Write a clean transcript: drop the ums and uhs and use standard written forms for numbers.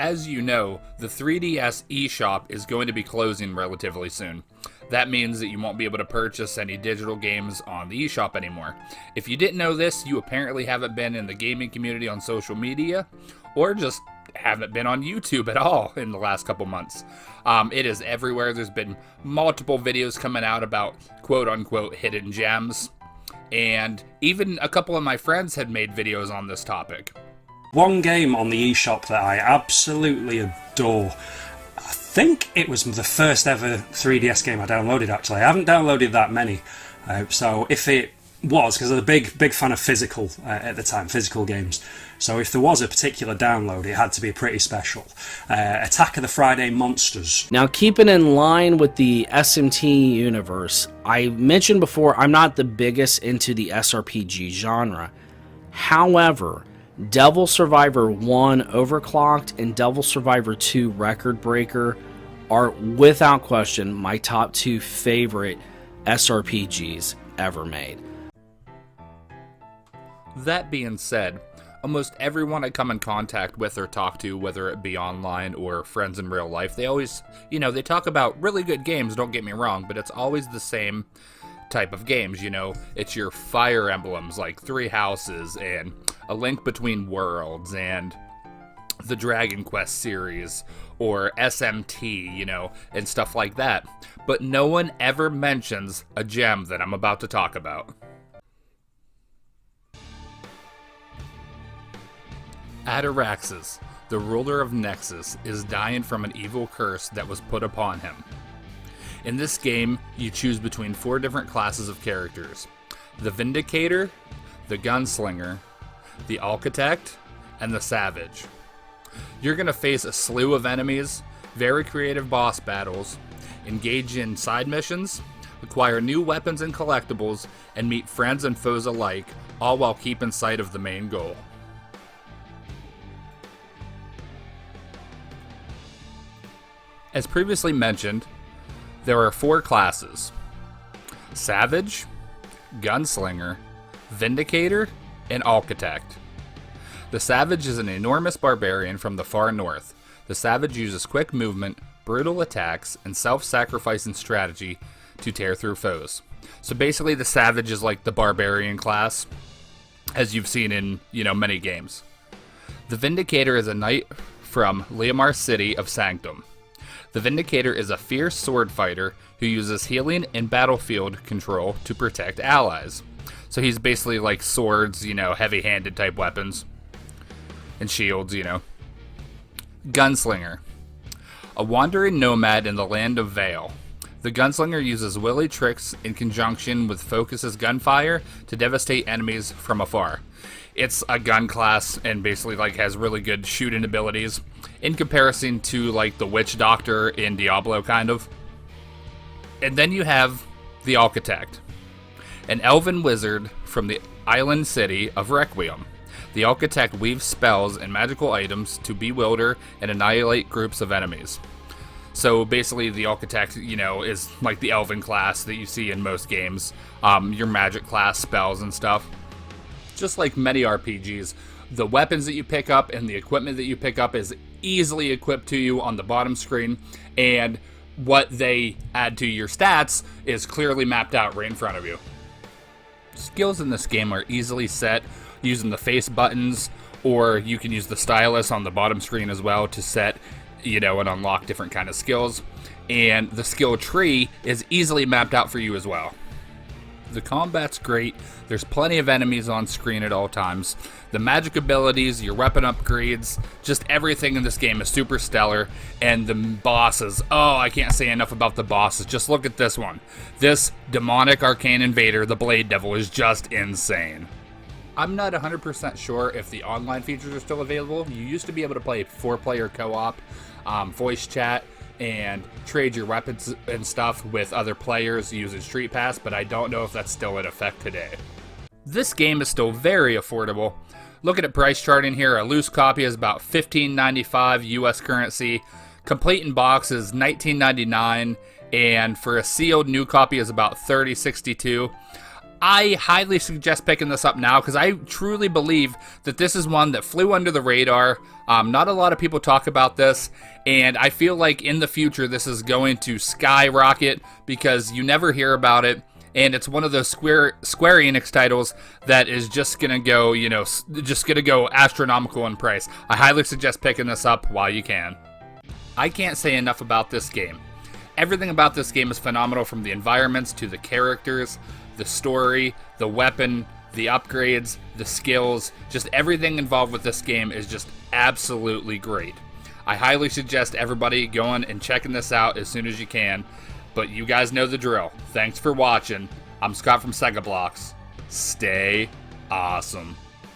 as you know, the 3DS eShop is going to be closing relatively soon. That means that you won't be able to purchase any digital games on the eShop anymore. If you didn't know this, you apparently haven't been in the gaming community on social media, or just haven't been on YouTube at all in the last couple months. It is everywhere. There's been multiple videos coming out about quote-unquote hidden gems, and even a couple of my friends had made videos on this topic. One game on the eShop that I absolutely adore, I think it was the first ever 3DS game I downloaded actually. I haven't downloaded that many, so if it was, because I was a big fan of physical at the time, physical games, so if there was a particular download it had to be pretty special. Attack of the Friday Monsters. Now, keeping in line with the SMT universe, I mentioned before I'm not the biggest into the SRPG genre. However, Devil Survivor 1 Overclocked and Devil Survivor 2 Record Breaker are without question my top 2 favorite SRPGs ever made. That being said, almost everyone I come in contact with or talk to, whether it be online or friends in real life, they always, they talk about really good games, don't get me wrong, but it's always the same type of games. It's your Fire Emblems like Three Houses and A Link Between Worlds and the Dragon Quest series or SMT, and stuff like that. But no one ever mentions a gem that I'm about to talk about. Ataraxis, the ruler of Nexus, is dying from an evil curse that was put upon him. In this game, you choose between 4 different classes of characters: the Vindicator, the Gunslinger, the Architect, and the Savage. You're going to face a slew of enemies, very creative boss battles, engage in side missions, acquire new weapons and collectibles, and meet friends and foes alike, all while keeping sight of the main goal. As previously mentioned, there are 4 classes: Savage, Gunslinger, Vindicator, and Architect. The Savage is an enormous barbarian from the far north. The Savage uses quick movement, brutal attacks, and self-sacrificing strategy to tear through foes. So basically the Savage is like the barbarian class, as you've seen in, many games. The Vindicator is a knight from Liamar City of Sanctum. The Vindicator is a fierce sword fighter who uses healing and battlefield control to protect allies. So he's basically like swords, heavy-handed type weapons. And shields, Gunslinger. A wandering nomad in the land of Vale. The Gunslinger uses willy tricks in conjunction with focuses gunfire to devastate enemies from afar. It's a gun class and basically has really good shooting abilities in comparison to the Witch Doctor in Diablo kind of. And then you have the Architect, an elven wizard from the island city of Requiem. The Architect weaves spells and magical items to bewilder and annihilate groups of enemies. So basically the Architect, is like the elven class that you see in most games. Your magic class spells and stuff. Just like many RPGs, the weapons that you pick up and the equipment that you pick up is easily equipped to you on the bottom screen, and what they add to your stats is clearly mapped out right in front of you. Skills in this game are easily set using the face buttons, or you can use the stylus on the bottom screen as well to set, and unlock different kind of skills. And the skill tree is easily mapped out for you as well. The combat's great. There's plenty of enemies on screen at all times. The magic abilities, your weapon upgrades, just everything in this game is super stellar. And the bosses, I can't say enough about the bosses. Just look at this one. This demonic arcane invader, the Blade Devil, is just insane. I'm not 100% sure if the online features are still available. You used to be able to play 4-player co-op, voice chat, and trade your weapons and stuff with other players using Street Pass, but I don't know if that's still in effect today. This game is still very affordable. Looking at price charting here, a loose copy is about $15.95 US currency. Complete in box is $19.99, and for a sealed new copy is about $30.62. I highly suggest picking this up now because I truly believe that this is one that flew under the radar. Not a lot of people talk about this, and I feel like in the future this is going to skyrocket because you never hear about it, and it's one of those Square Enix titles that is just gonna go, just gonna go astronomical in price. I highly suggest picking this up while you can. I can't say enough about this game. Everything about this game is phenomenal, from the environments to the characters, the story, the weapon, the upgrades, the skills, just everything involved with this game is just absolutely great. I highly suggest everybody going and checking this out as soon as you can, but you guys know the drill. Thanks for watching. I'm Scott from Sega Blocks. Stay awesome.